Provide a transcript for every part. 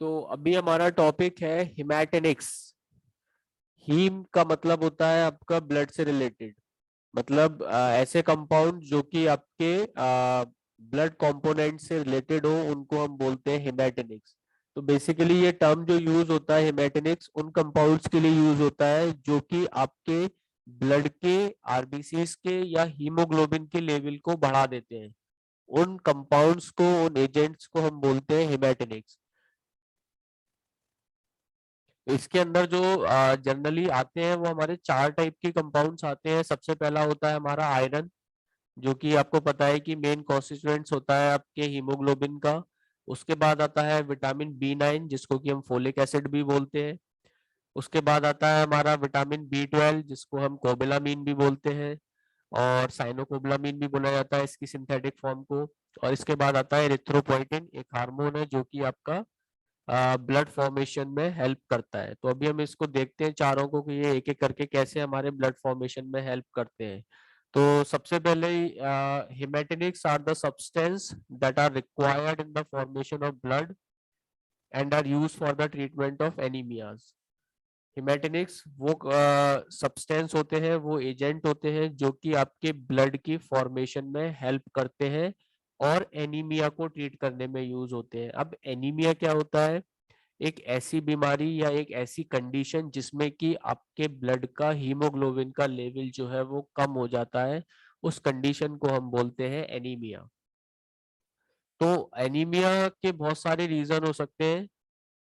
तो अभी हमारा टॉपिक है हिमैटेनिक्स। हीम का मतलब होता है आपका ब्लड से रिलेटेड, मतलब ऐसे कंपाउंड जो कि आपके ब्लड कंपोनेंट से रिलेटेड हो उनको हम बोलते हैं हिमैटेनिक्स। तो बेसिकली ये टर्म जो यूज होता है हिमैटेनिक्स उन कंपाउंड्स के लिए यूज होता है जो कि आपके ब्लड के आरबीसीज के या हीमोग्लोबिन के लेवल को बढ़ा देते हैं। उन कंपाउंड्स को, उन एजेंट्स को हम बोलते हैं हिमैटेनिक्स। इसके अंदर जो जनरली आते हैं वो हमारे चार टाइप के कंपाउंड्स आते हैं। सबसे पहला होता है हमारा आयरन, जो कि आपको पता है कि मेन कॉन्स्टिट्यूएंट्स होता है आपके हीमोग्लोबिन का। उसके बाद आता है विटामिन B9 जिसको कि हम फोलिक एसिड भी बोलते हैं। उसके बाद आता है हमारा विटामिन B12 जिसको हम कोबेलामीन भी बोलते हैं, और साइनोकोबलामीन भी बोला जाता है इसकी सिंथेटिक फॉर्म को। और इसके बाद आता है एरिथ्रोपोइटिन, एक हार्मोन है जो कि आपका ब्लड फॉर्मेशन में हेल्प करता है। तो अभी हम इसको देखते हैं चारों को कि ये एक एक करके कैसे हमारे ब्लड फॉर्मेशन में हेल्प करते हैं। तो सबसे पहले haematinics are the substance that are required in the formation of blood and are used for the treatment of anaemias. Haematinics वो सब्सटेंस होते हैं, वो एजेंट होते हैं जो कि आपके ब्लड की फॉर्मेशन में हेल्प करते हैं और एनीमिया को ट्रीट करने में यूज होते हैं। अब एनीमिया क्या होता है? एक ऐसी बीमारी या एक ऐसी कंडीशन जिसमें कि आपके ब्लड का हीमोग्लोबिन का लेवल जो है वो कम हो जाता है, उस कंडीशन को हम बोलते हैं एनीमिया। तो एनीमिया के बहुत सारे रीजन हो सकते हैं,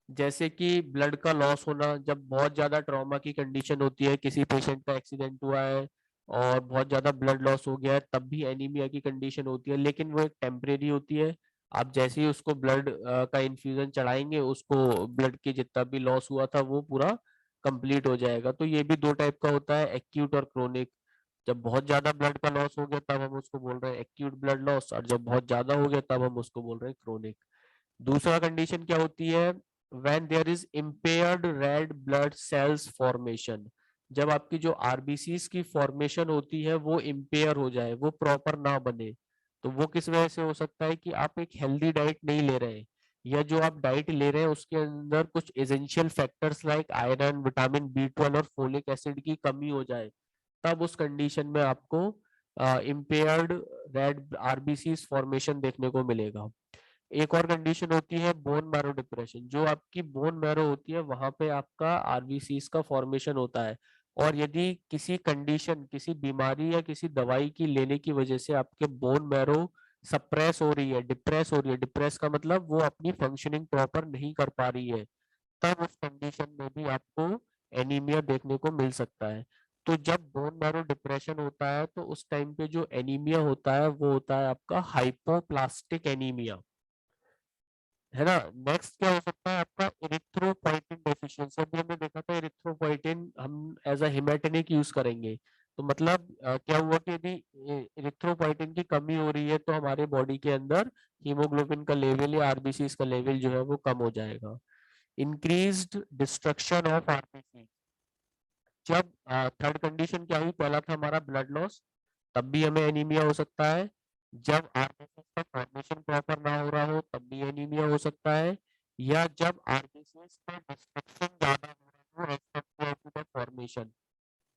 जैसे कि ब्लड का लॉस होना। जब बहुत ज्यादा ट्रॉमा की कंडीशन होती है, किसी पेशेंट का एक्सीडेंट हुआ है और बहुत ज्यादा ब्लड लॉस हो गया है, तब भी एनीमिया की कंडीशन होती है, लेकिन वो एक टेम्परेरी होती है। आप जैसे ही उसको ब्लड का इन्फ्यूजन चढ़ाएंगे, उसको ब्लड के जितना भी लॉस हुआ था वो पूरा कंप्लीट हो जाएगा। तो ये भी दो टाइप का होता है, एक्यूट और क्रोनिक। जब बहुत ज्यादा ब्लड का लॉस हो गया तब हम उसको बोल रहे हैं एक्यूट ब्लड लॉस, और जब बहुत ज्यादा हो गया तब हम उसको बोल रहे हैं क्रोनिक। दूसरा कंडीशन क्या होती है? When there is impaired red blood cells formation. जब आपकी जो आरबीसीज की फॉर्मेशन होती है वो इम्पेयर हो जाए, वो प्रॉपर ना बने। तो वो किस वजह से हो सकता है? कि आप एक हेल्दी डाइट नहीं ले रहे हैं, या जो आप डाइट ले रहे हैं उसके अंदर कुछ essential factors like iron, vitamin B12 और फोलिक एसिड की कमी हो जाए। तब उस कंडीशन में आपको इम्पेयर्ड रेड आरबीसीज फॉर्मेशन देखने को मिलेगा। एक और कंडीशन होती है बोन मैरो डिप्रेशन। जो आपकी बोन मैरो होती है वहां पे आपका आरबीसीज का फॉर्मेशन होता है, और यदि किसी कंडीशन, किसी बीमारी या किसी दवाई की लेने की वजह से आपके बोन मैरो सप्रेस हो रही है, डिप्रेस हो रही है, डिप्रेस का मतलब वो अपनी फंक्शनिंग प्रॉपर नहीं कर पा रही है, तब उस कंडीशन में भी आपको एनीमिया देखने को मिल सकता है। तो जब बोन मैरो डिप्रेशन होता है तो उस टाइम पे जो एनीमिया होता है वो होता है आपका हाइपोप्लास्टिक एनीमिया, है ना। नेक्स्ट क्या हो सकता है आपका? Erythropoietin deficiency. अभी हमने देखा था इरिथ्रोपोइटिन हम एज अ हिमेटोनिक यूज करेंगे। तो मतलब क्या हुआ कि यदि इरिथ्रोपोइटिन की कमी हो रही है तो हमारे बॉडी के अंदर हीमोग्लोबिन का लेवल या आरबीसी का लेवल जो है वो कम हो जाएगा। Increased destruction of RBC. जब थर्ड कंडीशन क्या हुई? पहला था हमारा ब्लड लॉस, तब भी हमें एनीमिया हो सकता है। जब आरबीसी का फॉर्मेशन प्रॉपर ना हो रहा हो तब भी एनीमिया हो सकता है। या जब आरबीसी का डिस्ट्रक्शन ज्यादा हो रहा हो as compare to the formation.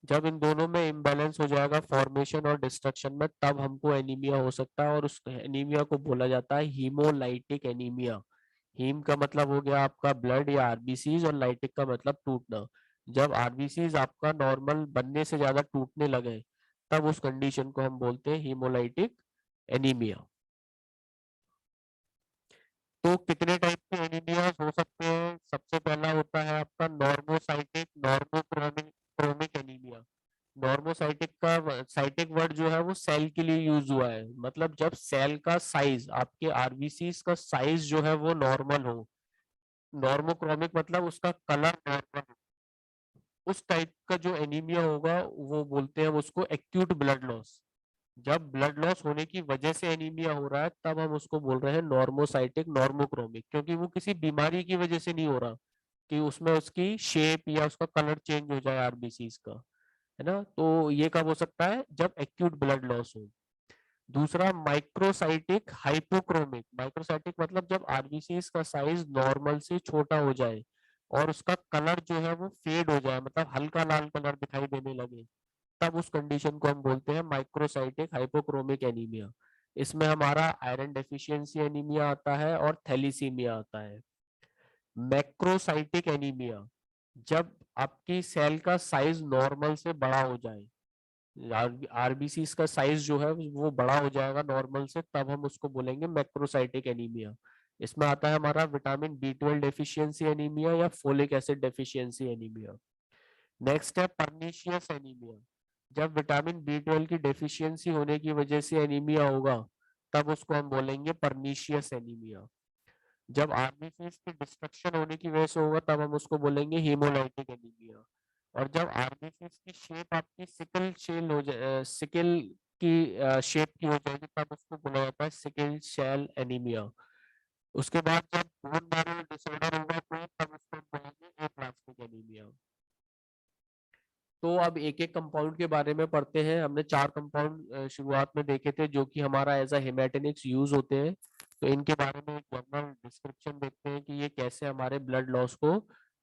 जब इन दोनों में इम्बैलेंस हो जाएगा, फॉर्मेशन और डिस्ट्रक्शन में, तब हमको एनीमिया हो सकता है, और उस एनीमिया को बोला जाता है हीमोलाइटिक एनीमिया। हीम का मतलब हो गया आपका ब्लड या आरबीसीज, और लाइटिक का मतलब टूटना। जब आरबीसीज आपका नॉर्मल बनने से ज्यादा टूटने लगे, तब उस कंडीशन को हम बोलते हैं हीमोलाइटिक एनीमिया। तो कितने टाइप के एनीमियाज हो सकते हैं? सबसे पहला होता है आपका normocytic normochromic chromic anaemia. Normocytic का साइटिक वर्ड जो है वो सेल के लिए यूज हुआ है, मतलब जब सेल का साइज, आपके आरबीसीज का साइज जो है वो नॉर्मल हो। नॉर्मोक्रोमिक मतलब उसका कलर नॉर्मल हो। उस टाइप का जो एनीमिया होगा वो बोलते हैं उसको एक्यूट ब्लड लॉस। जब ब्लड लॉस होने की वजह से एनीमिया हो रहा है तब हम उसको बोल रहे हैं नॉर्मोसाइटिक नॉर्मोक्रोमिक, क्योंकि वो किसी बीमारी की वजह से नहीं हो रहा कि उसमें उसकी शेप या उसका कलर चेंज हो जाए आरबीसीज का, है ना। तो ये कब हो सकता है? जब एक्यूट ब्लड लॉस हो। दूसरा माइक्रोसाइटिक हाइपोक्रोमिक, माइक्रोसाइटिक मतलब जब आरबीसीज का साइज नॉर्मल से छोटा हो जाए और उसका कलर जो है वो फेड हो जाए, मतलब हल्का लाल कलर दिखाई देने लगे, तब उस कंडीशन को हम बोलते हैं माइक्रोसाइटिक हाइपोक्रोमिक एनीमिया। इसमें हमारा आयरन डेफिशिएंसी एनीमिया आता है और थैलीसीमिया आता है। मैक्रोसाइटिक एनीमिया, जब आपकी सेल का साइज नॉर्मल से बड़ा हो जाए, आरबीसी का साइज जो है वो बड़ा हो जाएगा नॉर्मल से, तब हम उसको बोलेंगे मैक्रोसाइटिक एनीमिया। इसमें आता है हमारा विटामिन B12 डेफिशिएंसी एनीमिया या folic acid deficiency anaemia. Next है परनीशियस एनीमिया, जब विटामिन B12 की डेफिशिएंसी होने की वजह से एनीमिया होगा, तब उसको हम बोलेंगे परनीशियस एनीमिया। जब आरबीसी की डिस्ट्रक्शन होने की वजह से होगा, तब हम उसको बोलेंगे हीमोलाइटिक एनीमिया। और जब आरबीसी की शेप आपकी सिकल शेल हो जाए, सिकल की शेप की हो जाएगी, तब उसको बोला जाता है सिकल शेल एनीमिया। उसके बाद जब बोन मैरो डिसऑर्डर होगा तो तब उसको हम बोलेंगे एप्लास्टिक एनीमिया। तो अब एक एक कंपाउंड के बारे में पढ़ते हैं। हमने 4 कंपाउंड शुरुआत में देखे थे जो कि हमारा एज अ हेमेटोनिक्स यूज होते हैं। तो इनके बारे में एक जनरल डिस्क्रिप्शन देखते हैं कि ये कैसे हमारे ब्लड लॉस को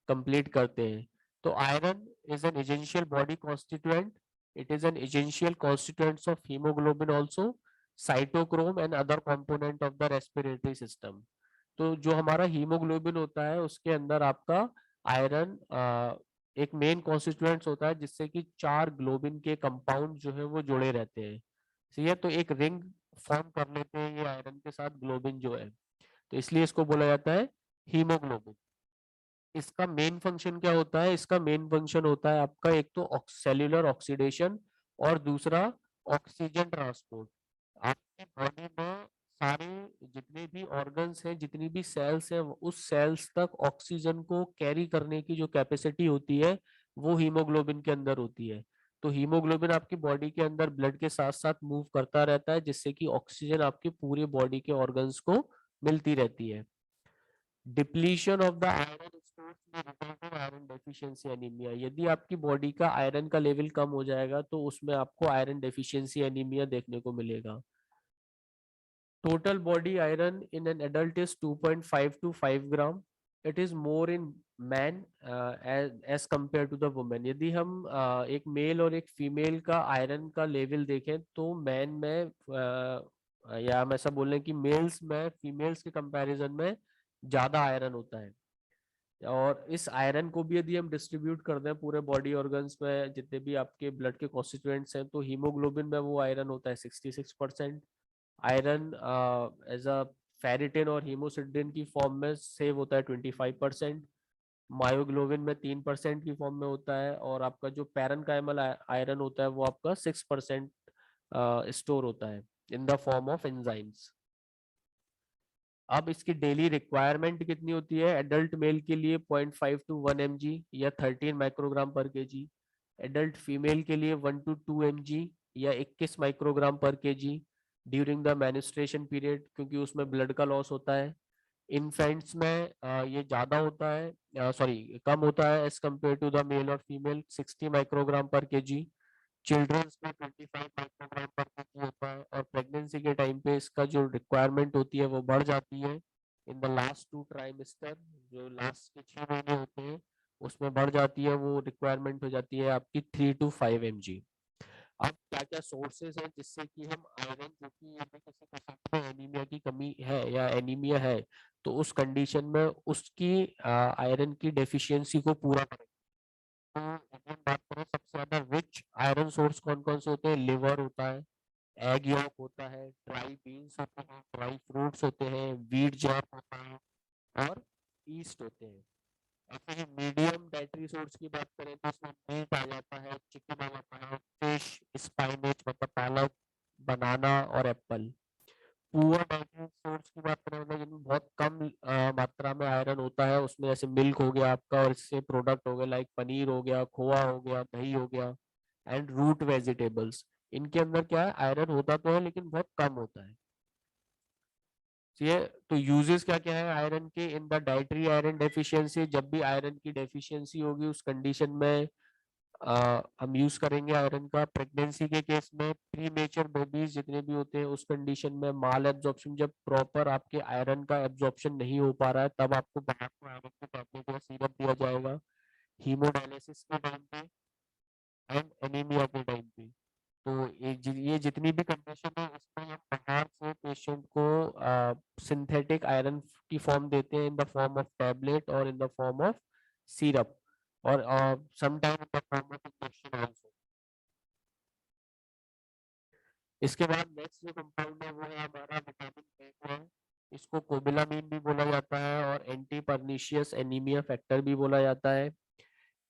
कंप्लीट करते हैं। तो iron is an essential body constituent, it is an essential constituents of haemoglobin also, cytochrome and other component of the respiratory system. तो जो हमारा हीमोग्लोबिन होता है उसके अंदर आपका आयरन एक मेन कॉन्स्टिट्यूएंट्स होता है, जिससे कि 4 ग्लोबिन के कंपाउंड जो है वो जुड़े रहते हैं। सही है, तो एक रिंग फॉर्म कर लेते हैं ये आयरन के साथ ग्लोबिन जो है, तो इसलिए इसको बोला जाता है हीमोग्लोबिन। इसका मेन फंक्शन क्या होता है? इसका मेन फंक्शन होता है आपका एक तो सेल्यूलर ऑक्सीडेशन और दूसरा ऑक्सीजन ट्रांसपोर्ट। आपकी बॉडी में सारे जितने भी ऑर्गन्स हैं, जितनी भी सेल्स हैं, उस सेल्स तक ऑक्सीजन को कैरी करने की जो कैपेसिटी होती है वो हीमोग्लोबिन के अंदर होती है। तो हीमोग्लोबिन आपकी बॉडी के अंदर ब्लड के साथ साथ मूव करता रहता है, जिससे कि ऑक्सीजन आपकी पूरी बॉडी के ऑर्गन्स को मिलती रहती है। Depletion of the iron stores में result of iron deficiency anaemia, यदि आपकी बॉडी का आयरन का लेवल कम हो जाएगा तो उसमें आपको आयरन डेफिशिएंसी एनीमिया देखने को मिलेगा। Total body iron in an adult is 2.5 to 5 gram, it is more in man as compare to the women. यदि हम एक मेल और एक फीमेल का आयरन का लेवल देखें तो मैन में या हम ऐसा बोलें कि मेल्स में फीमेल्स के कंपैरिजन में ज्यादा आयरन होता है। और इस आयरन को भी यदि हम डिस्ट्रीब्यूट कर दें पूरे बॉडी ऑर्गन्स में, जितने भी आपके ब्लड के कॉन्स्टिट्यूएंट्स हैं, तो हीमोग्लोबिन में वो आयरन होता है 66%। आयरन एज अ फेरिटिन और हीमोसिडिन की फॉर्म में सेव होता है 25%। मायोग्लोबिन में 3% की फॉर्म में होता है, और आपका जो पैरेनकाइमल आयरन होता है वो आपका 6% स्टोर होता है इन द फॉर्म ऑफ एंजाइम्स। अब इसकी डेली रिक्वायरमेंट कितनी होती है? एडल्ट मेल के लिए 0.5 to 1 mg या 13 माइक्रोग्राम पर केजी। एडल्ट फीमेल के लिए 1 to 2 mg या 21 माइक्रोग्राम पर KG during the menstruation period, क्योंकि उसमें ब्लड का लॉस होता है। इन्फेंट्स में ये ज्यादा होता है, सॉरी कम होता है as compare to the male और फीमेल, 60 माइक्रोग्राम पर केजी। चिल्ड्रंस में 25 माइक्रोग्राम पर केजी होता है, और प्रेगनेंसी के टाइम पे इसका जो रिक्वायरमेंट होती है वो बढ़ जाती है इन द लास्ट 2 ट्राइमेस्टर, जो लास्ट के 6 महीने होते हैं उसमें बढ़ जाती है, वो रिक्वायरमेंट हो जाती है आपकी 3 to 5 mg। अब क्या क्या सोर्सेज हैं जिससे कि हम आयरन, जो कि यदि किसी पेशेंट में एनीमिया की कमी है या एनीमिया है, तो उस कंडीशन में उसकी आयरन की डेफिशिएंसी को पूरा करें। तो अगर बात करें सबसे ज्यादा रिच आयरन सोर्स कौन कौन से होते हैं? लिवर होता है, एग यॉक होता है, ड्राई बीन्स होते हैं, ड्राई फ्रूट्स होते हैं, व्हीट जैम होता है, और ईस्ट होते हैं। ऐसे ही मीडियम डाइटरी सोर्स की बात करें तो इसमें मीट आ जाता है, चिकन आ जाता है, फिश, स्पाइनेच मतलब पालक, बनाना और एप्पल। पुअर डाइटरी सोर्स की बात करें मतलब जिनमें बहुत कम मात्रा में आयरन होता है, उसमें जैसे मिल्क हो गया आपका, और इससे प्रोडक्ट हो गए लाइक पनीर हो गया, खोआ हो गया, दही हो गया, एंड रूट वेजिटेबल्स। इनके अंदर क्या है? आयरन होता तो है लेकिन बहुत कम होता है। ये तो यूजेस क्या क्या है आयरन के in the dietary iron deficiency? जब भी आयरन की डेफिशिएंसी होगी उस कंडीशन में हम यूज करेंगे आयरन का प्रेगनेंसी के केस में। प्री मेचर बेबीज जितने भी होते हैं उस कंडीशन में माल एब्जॉर्प्शन, जब प्रॉपर आपके आयरन का एब्जॉर्प्शन नहीं हो पा रहा है तब आपको बाहर को आयरन की टैबलेट या सीरप दिया जाएगा हीमोडायलिसिस के टाइम पे एंड एनीमिया के टाइम पे। तो ये जितनी भी कंडीशन है इसमें हम बाहर से पेशेंट को सिंथेटिक आयरन की फॉर्म देते हैं in the form of tablet और in the form of syrup और sometime in the form of injection also. इसके बाद नेक्स्ट जो कंपाउंड है वो है हमारा विटामिन बी12। इसको कोबिलामिन भी बोला जाता है और एंटी पर्निशियस एनीमिया फैक्टर भी बोला जाता है।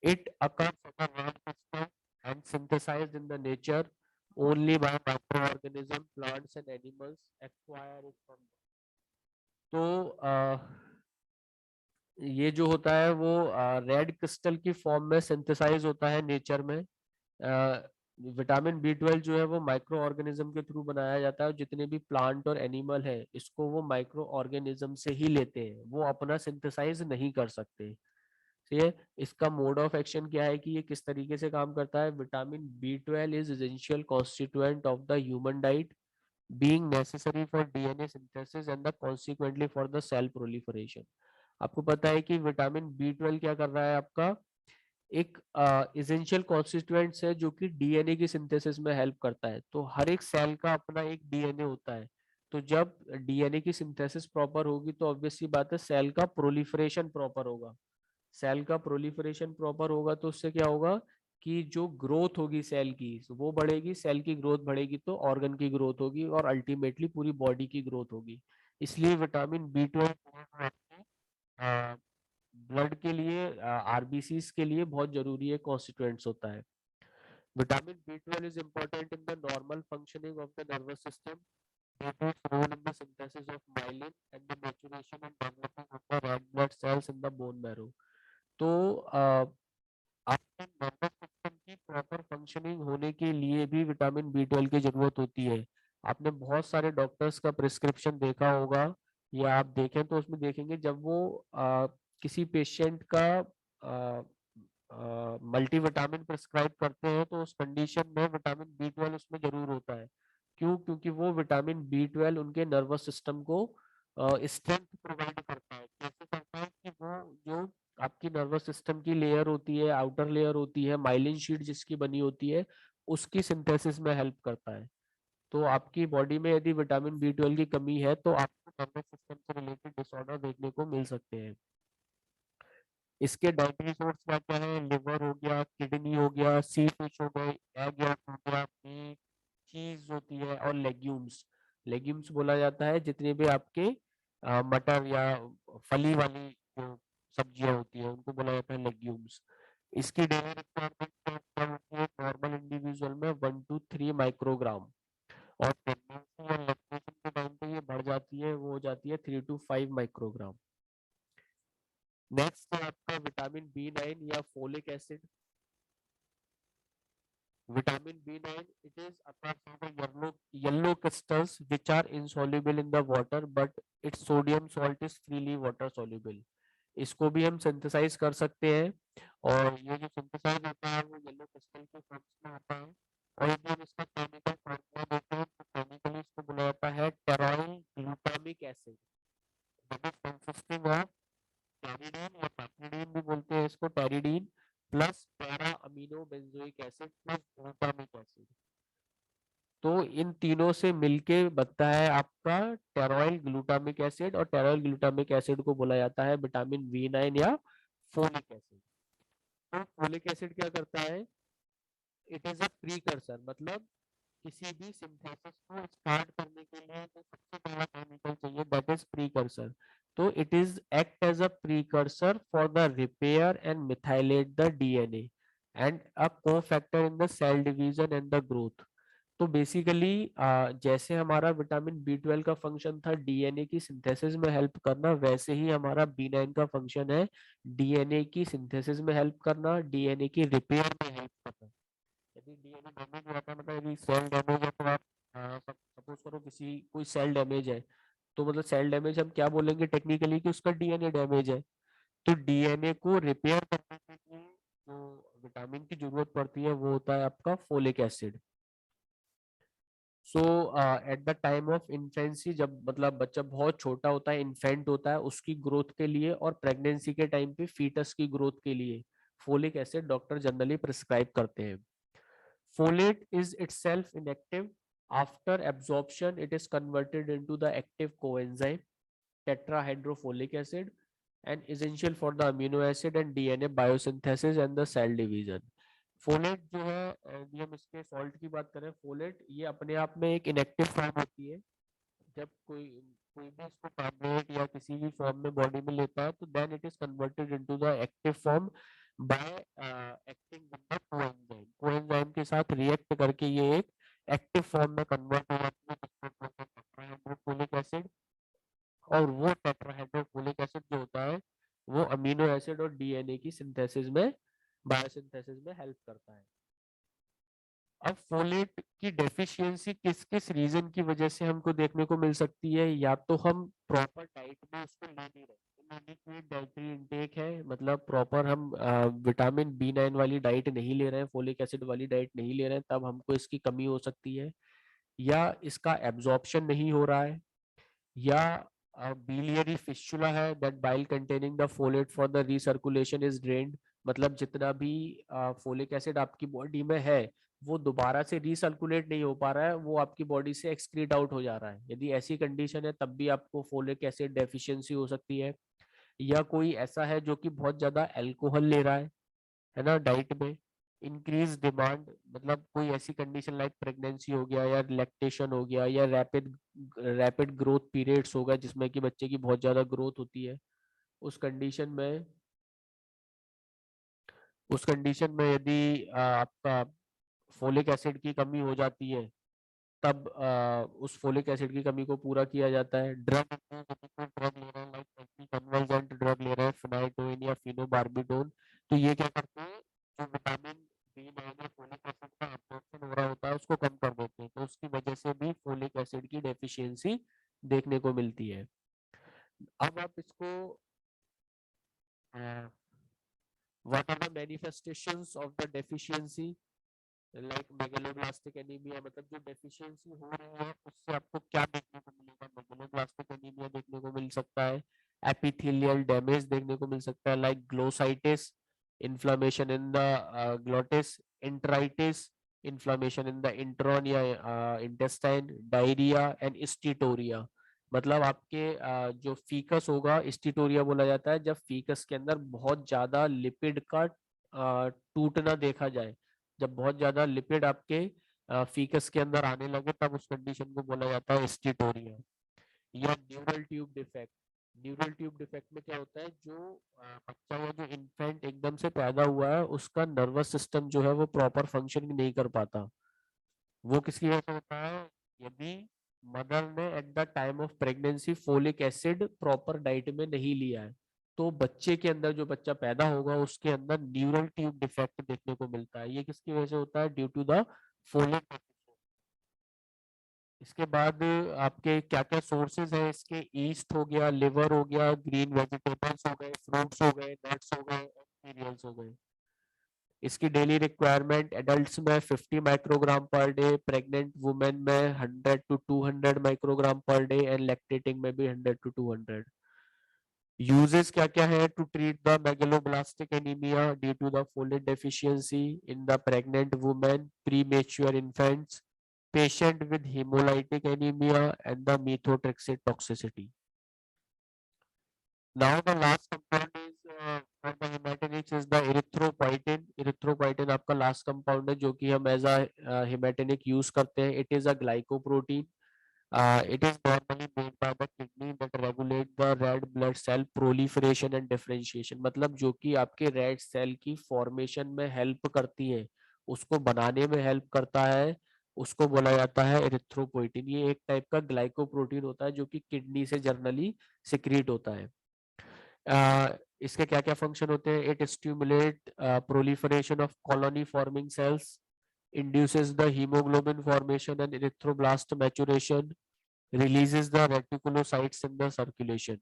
It occurs as a red crystal and synthesized in the nature only by microorganism, plants and animals acquire it from them. तो ये जो होता है वो रेड क्रिस्टल की फॉर्म में सिंथेसाइज होता है नेचर में। विटामिन बी 12 जो है वो माइक्रो ऑर्गेनिज्म के थ्रू बनाया जाता है और जितने भी प्लांट और एनिमल है इसको वो माइक्रो ऑर्गेनिज्म से ही लेते हैं, वो अपना सिंथेसाइज नहीं कर सकते। ठीक है, इसका मोड ऑफ एक्शन क्या है कि ये किस तरीके से काम करता है। Vitamin B 12 is essential constituent of the human diet being necessary for DNA synthesis and the consequently for the cell proliferation। आपको पता है कि विटामिन बी 12 क्या कर रहा है, आपका एक एसेंशियल कॉन्स्टिट्यूएंट्स है जो कि डीएनए की सिंथेसिस में हेल्प करता है। तो हर एक सेल का अपना एक डीएनए होता है, तो जब डीएनए की सिंथेसिस प्रॉपर होगी तो ऑब्वियस सी बात है सेल का प्रोलिफरेशन प्रॉपर होगा। सेल का प्रोलिफरेशन प्रॉपर होगा तो उससे क्या होगा कि जो ग्रोथ होगी सेल की वो बढ़ेगी, सेल की ग्रोथ बढ़ेगी तो ऑर्गन की ग्रोथ होगी और अल्टीमेटली पूरी बॉडी की ग्रोथ होगी। इसलिए विटामिन बी 12 ब्लड के लिए, आरबीसीज के लिए बहुत जरूरी है, कॉन्स्टिट्यूएंट्स होता है। Vitamin B 12 is important in the normal functioning of the nervous system due to its role in the synthesis of myelin and the maturation and development of the red blood cells in the bone marrow। तो आपके nervous system की proper functioning होने के लिए भी vitamin B 12 की जरूरत होती है। आपने बहुत सारे डॉक्टर्स का प्रिस्क्रिप्शन देखा होगा या आप देखें तो उसमें देखेंगे जब वो किसी पेशेंट का मल्टीविटामिन प्रिस्क्राइब करते हैं तो उस कंडीशन में विटामिन बी 12 उसमें जरूर होता है। क्यों? क्योंकि वो विटामिन बी 12 उनके नर्वस सिस्टम को स्ट्रेंथ प्रोवाइड करता है। कैसे करता है कि वो जो आपकी नर्वस सिस्टम की लेयर होती है, आउटर लेयर होती है, माइलिन शीट जिसकी बनी होती है, उसकी सिंथेसिस में हेल्प करता है। तो आपकी बॉडी में यदि विटामिन बी 12 की कमी है तो आपको नर्वस सिस्टम से रिलेटेड डिसऑर्डर देखने को मिल सकते हैं। इसके डाइटरी सोर्स क्या क्या है? लिवर हो गया, किडनी हो गया, सी फिश हो गए, एग या हो गया, मीट, चीज होती है और लेग्यूम्स। लेग्यूम्स बोला जाता है जितने भी आपके मटर या फली वाली जो सब्जियां होती है उनको बोला जाता है लेग्यूम्स। इसकी डेली रिक्वायरमेंट क्या होती है नॉर्मल इंडिविजुअल में? 1 to 3 माइक्रोग्राम, और प्रेगनेंसी और लैक्टेशन के टाइम पे ये बढ़ जाती है, वो हो जाती है 3 to 5 माइक्रोग्राम। नेक्स्ट है आपका विटामिन बी 9 या folic acid. Vitamin B 9 it is apart from the yellow crystals which are insoluble in the water but its sodium salt is freely water soluble। इसको भी हम सिंथेसाइज कर सकते हैं और ये जो सिंथेसाइज होता है वो येलो क्रिस्टल के फॉर्म्स में होता है। और यदि हम इसका केमिकल फॉर्मूला देते हैं तो केमिकली इसको बोला जाता है pteroyl glutamic acid, that is consisting of pteridine या पैक्रिडीन भी बोलते हैं इसको, pteridine plus para amino benzoic acid plus glutamic acid. तो इन तीनों से मिलके बनता है आपका टेरोइल ग्लूटामिक एसिड और टेरोइल ग्लूटामिक एसिड को बोला जाता है विटामिन बी 9 या फोलिक एसिड। तो फोलिक एसिड क्या करता है? इट इज अ प्रीकर्सर, मतलब किसी भी सिंथेसिस को स्टार्ट करने के लिए जो सबसे पहला केमिकल चाहिए दैट इज प्रीकर्सर। तो it is act as a precursor for the repair and methylate the DNA and a cofactor in the cell division and the growth. तो बेसिकली जैसे हमारा विटामिन बी 12 का फंक्शन था DNA की synthesis में help करना, वैसे ही हमारा बी 9 का फंक्शन है डीएनए की सिंथेसिस में हेल्प करना, डीएनए की रिपेयर में हेल्प करना। यदि डीएनए डैमेज हो जाता है, मतलब यदि सेल डैमेज है तो आप सपोज करो किसी कोई सेल डैमेज है, तो मतलब सेल डैमेज हम क्या बोलेंगे टेक्निकली कि उसका डीएनए डैमेज है। तो डीएनए को रिपेयर करने के लिए जो विटामिन की जरूरत पड़ती है वो होता है आपका folic acid. So at the time of infancy, जब मतलब बच्चा बहुत छोटा होता है, इन्फेंट होता है, उसकी ग्रोथ के लिए और प्रेगनेंसी के टाइम पे फीटस की ग्रोथ के लिए folic acid doctor generally prescribe करते हैं। Folate is itself inactive. After absorption, it is converted into the active coenzyme tetrahydrofolic acid and essential for the amino acid and DNA biosynthesis and the cell division. Folate जो है, यदि हम इसके salt की बात करें, फोलेट ये अपने आप में एक इनएक्टिव फॉर्म होती है। जब कोई कोई भी इसको टैबलेट या किसी भी फॉर्म में बॉडी में लेता है तो then it is converted into the active form by acting with the coenzyme. Coenzyme के साथ रिएक्ट करके ये एक एक्टिव फॉर्म में कन्वर्ट हो जाती है जिसको बोलते हैं टेट्राहाइड्रोफोलिक एसिड। और वो टेट्राहाइड्रोफोलिक एसिड जो होता है वो अमीनो एसिड और डीएनए की सिंथेसिस में, बायोसिंथेसिस में हेल्प करता है। अब फोलेट की डेफिशिएंसी किस किस रीजन की वजह से हमको देखने को मिल सकती है? या तो हम प्रॉपर डाइट में उसको ले नहीं रहे, इनएडिक्वेट डाइटरी इनटेक है, मतलब प्रॉपर हम विटामिन बी 9 वाली डाइट नहीं ले रहे हैं, फोलिक एसिड वाली डाइट नहीं ले रहे हैं, तब हमको इसकी कमी हो सकती है। या इसका एब्जॉर्प्शन नहीं हो रहा है, या biliary fistula है, that bile containing the folate for the recirculation is drained। मतलब जितना भी फोलिक एसिड आपकी बॉडी में है वो दोबारा से रिसर्कुलेट नहीं हो पा रहा है, वो आपकी बॉडी से एक्सक्रीट आउट हो जा रहा है। यदि ऐसी कंडीशन है तब भी आपको फोलिक एसिड डेफिशिएंसी हो सकती है। या कोई ऐसा है जो कि बहुत ज्यादा अल्कोहल ले रहा है ना डाइट में, इंक्रीज डिमांड, मतलब कोई ऐसी कंडीशन लाइक प्रेगनेंसी हो गया या लैक्टेशन हो गया या रैपिड रैपिड ग्रोथ पीरियड्स होगा जिसमें कि बच्चे की बहुत ज्यादा ग्रोथ होती है, उस कंडीशन में यदि आपका फोलिक एसिड की कमी हो जाती है तब उस फोलिक एसिड की कमी को पूरा किया जाता है। ड्रग ड्रग ले रहे हैं लाइक एंटी कन्वर्जेंट ड्रग ले रहे हैं, फिनाइटोइन या फिनोबार्बिटोन, तो ये क्या करते हैं, जो विटामिन बी 9 या फोलिक एसिड का एब्जॉर्प्शन हो रहा होता है उसको कम कर देते हैं, तो उसकी वजह से भी फोलिक एसिड की डेफिशिएंसी देखने को मिलती है। अब आप इसको what are the manifestations of the deficiency like megaloblastic anaemia, मतलब जो डेफिशिएंसी हो रही है उससे आपको क्या देखने को मिलेगा? मेगलोब्लास्टिक एनीमिया देखने को मिल सकता है, एपिथेलियल डैमेज देखने को मिल सकता है like glossitis, inflammation in the glottis, enteritis, inflammation in the intron या इंटेस्टाइन, डायरिया एंड स्टीटोरिया। मतलब आपके जो फीकस होगा, स्टीटोरिया बोला जाता है जब फीकस के अंदर बहुत ज्यादा लिपिड का टूटना देखा जाए। जब बहुत ज्यादा लिपिड आपके फीकस के अंदर आने लगे तब उस कंडीशन को बोला जाता है स्टीटोरिया। या neural tube defect. Neural tube defect में क्या होता है, जो बच्चा या जो इन्फेंट एकदम से पैदा हुआ है उसका नर्वस सिस्टम जो है वो प्रॉपर फंक्शन नहीं कर पाता। वो किसकी वजह से होता है? यदि मदर ने at the time of pregnancy folic acid proper diet में नहीं लिया है, तो बच्चे के अंदर, जो बच्चा पैदा होगा उसके अंदर न्यूरल ट्यूब डिफेक्ट देखने को मिलता है। ये किसकी वजह से होता है? Due to the folic. इसके बाद आपके क्या क्या सोर्सेज है इसके? ईस्ट हो गया, लिवर हो गया, ग्रीन वेजिटेबल्स हो गए, फ्रूट्स हो गए, नट्स हो गए, सीरियल्स हो गए। इसकी डेली रिक्वायरमेंट एडल्ट्स में 50 microgram per day, pregnant women में 100 to 200 microgram per day and lactating में भी 100 to 200। यूजेस क्या क्या है to treat the megaloblastic anaemia due to the folate deficiency in the pregnant women, premature infants, patient with hemolytic anemia and the methotrexate toxicity. Now the last compound is for the hematinics is the erythropoietin। erythropoietin आपका last compound है जो कि हम as a hematinic use करते हैं। It is a glycoprotein। It is normally made by the kidney that regulate the red blood cell proliferation and differentiation। मतलब जो कि आपके रेड सेल की फॉर्मेशन में हेल्प करती है, उसको बनाने में हेल्प करता है, उसको बोला जाता है एरिथ्रोपोइटिन। ये एक टाइप का ग्लाइकोप्रोटीन होता है जो कि किडनी से जनरली सिक्रीट होता है। इसके क्या क्या फंक्शन होते हैं? It stimulate proliferation of colony forming sales, induces the hemoglobin formation and erythroblast maturation, releases the reticulocytes in the circulation।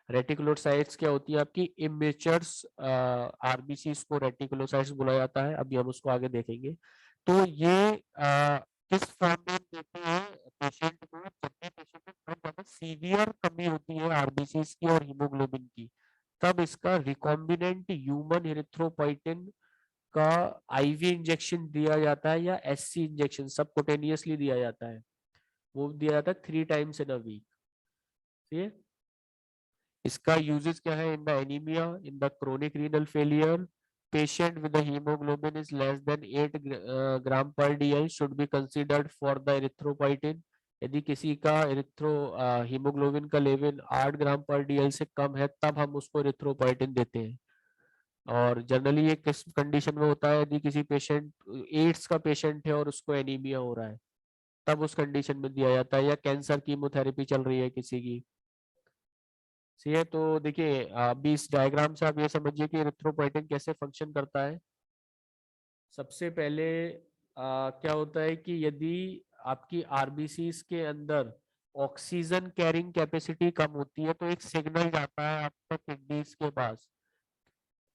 Reticulocytes क्या होती है आपकी इमेच्योर्स आरबीसीज को रेटिकुलोसाइट्स बोला जाता है, अभी हम उसको आगे देखेंगे। तो ये किस फॉर्म में देते हैं पेशेंट को, जब भी पेशेंट में बहुत ज्यादा सीवियर कमी होती है आरबीसीज की और हीमोग्लोबिन की, तब इसका रिकॉम्बिनेंट ह्यूमन इरिथ्रोपोइटिन का आईवी इंजेक्शन दिया जाता है या एससी इंजेक्शन सबकुटेनियसली दिया जाता है, वो दिया जाता है 3 टाइम्स इन अ वीक। ठीक है, इसका यूजेस क्या है, in the anaemia, in the chronic renal failure, patient with the hemoglobin is less than 8 gram per dl should be considered for the erythropoietin। यदि किसी का एरिथ्रो हीमोग्लोबिन का level 8 ग्राम पर डीएल से कम है तब हम उसको एरिथ्रोपोइटिन देते हैं। और जनरली ये किस कंडीशन में होता है, यदि किसी पेशेंट एड्स का पेशेंट है और उसको एनीमिया हो रहा है तब उस कंडीशन में दिया जाता है, या कैंसर कीमोथेरेपी चल रही है किसी की। सही है, तो देखिए अभी इस डायग्राम से आप ये समझिए कि एरिथ्रोपोइटिन कैसे फंक्शन करता है। सबसे पहले क्या होता है कि यदि आपकी आरबीसीज के अंदर ऑक्सीजन कैरिंग कैपेसिटी कम होती है तो एक सिग्नल जाता है आपका किडनीज के पास।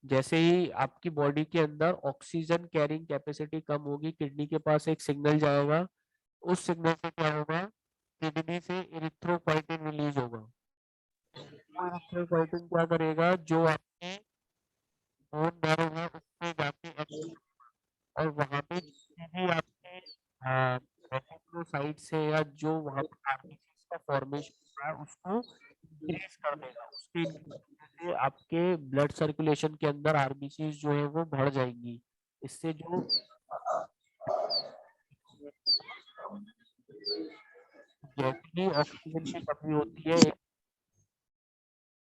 जैसे ही आपकी बॉडी के अंदर ऑक्सीजन कैरिंग कैपेसिटी कम होगी किडनी के पास एक सिग्नल जाएगा, उस सिग्नल से क्या होगा, किडनी से इरिथ्रोपोइटिन रिलीज होगा। इरिथ्रोपोइटिन क्या करेगा, जो आपके बोन मैरो है उसमें जाके और वहां पे जितने भी आपके रेटिकुलोसाइट से या जो वहां पे आरबीसीज का फॉर्मेशन हुआ है उसको इंक्रीज कर देगा। उसके increase से आपके ब्लड सर्कुलेशन के अंदर आरबीसीज जो है वो बढ़ जाएंगी। इससे जो जैसे ही ऑक्सीजन की कमी होती है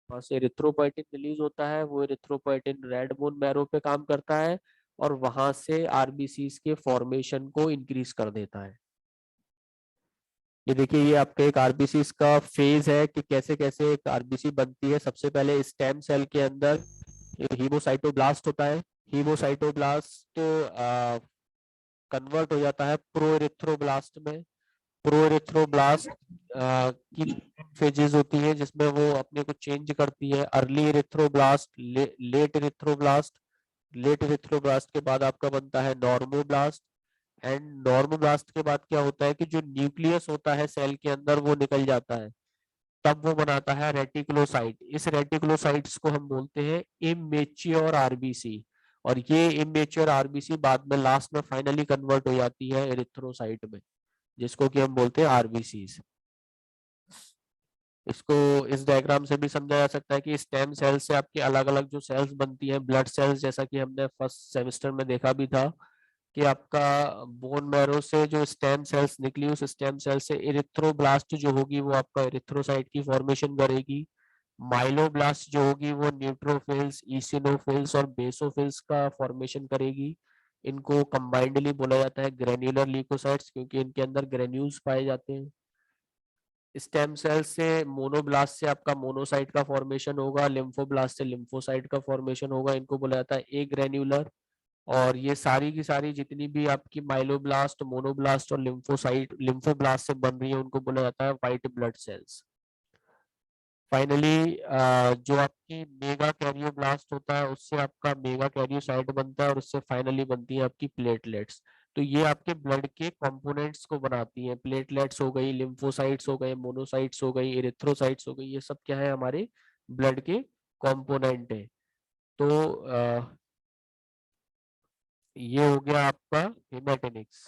वहां से एरिथ्रोपोइटिन रिलीज होता है, वो एरिथ्रोपोइटिन रेड बोन मैरो पे काम करता है और वहां से आरबीसीज के फॉर्मेशन को इंक्रीज कर देता है। ये देखिए ये आपके एक आरबीसी का फेज है कि कैसे कैसे एक आरबीसी बनती है। सबसे पहले स्टेम सेल के अंदर हीमोसाइटोब्लास्ट होता है, हीमोसाइटोब्लास्ट कन्वर्ट हो जाता है प्रोएरिथ्रोब्लास्ट में। प्रोएरिथ्रोब्लास्ट की फेजेस होती है जिसमें वो अपने को चेंज करती है, early erythroblast, late erythroblast. Late erythroblast के बाद आपका बनता है नॉर्मोब्लास्ट। एंड नॉर्मोब्लास्ट के बाद क्या होता है कि जो न्यूक्लियस होता है सेल के अंदर वो निकल जाता है, तब वो बनाता है रेटिकुलोसाइट। इस रेटिकुलोसाइट्स को हम बोलते हैं इमेच्योर आरबीसी, और ये इमेच्योर आरबीसी बाद में लास्ट में फाइनली कन्वर्ट हो जाती है एरिथ्रोसाइट में, जिसको कि हम बोलते हैं आरबीसीज। इसको इस डायग्राम से भी समझा जा सकता है कि स्टेम सेल से आपके अलग अलग जो सेल्स बनती हैं, ब्लड सेल्स, जैसा कि हमने फर्स्ट सेमेस्टर में देखा भी था कि आपका बोन मैरो से जो स्टेम सेल्स निकली उस स्टेम सेल से इरिथ्रोब्लास्ट जो होगी वो आपका इरिथ्रोसाइट की फॉर्मेशन करेगी। माइलोब्लास्ट जो होगी वो न्यूट्रोफिल्स, ईसिनोफिल्स और बेसोफिल्स का फॉर्मेशन करेगी। इनको कंबाइंडली बोला जाता है ग्रेन्युलर ल्यूकोसाइट्स, क्योंकि इनके अंदर ग्रेन्यूल्स पाए जाते हैं। स्टेम सेल से मोनोब्लास्ट से आपका मोनोसाइट का फॉर्मेशन होगा, लिम्फोब्लास्ट से लिम्फोसाइट का फॉर्मेशन होगा, इनको बोला जाता है ए ग्रेन्युलर। और ये सारी की सारी जितनी भी आपकी माइलोब्लास्ट, मोनोब्लास्ट और लिम्फोसाइट लिम्फोब्लास्ट से बन रही है उनको बोला जाता है व्हाइट ब्लड सेल्स। फाइनली जो आपकी मेगा कैरियोब्लास्ट होता है उससे आपका मेगा कैरियोसाइट बनता है और उससे फाइनली बनती है आपकी प्लेटलेट्स। तो ये आपके ब्लड के कंपोनेंट्स को बनाती हैं, प्लेटलेट्स हो गई, लिम्फोसाइट्स हो गए, मोनोसाइट्स हो गई, इरिथ्रोसाइट्स हो गई, ये सब क्या है हमारे ब्लड के कंपोनेंट है। तो ये हो गया आपका हेमाटेनिक्स।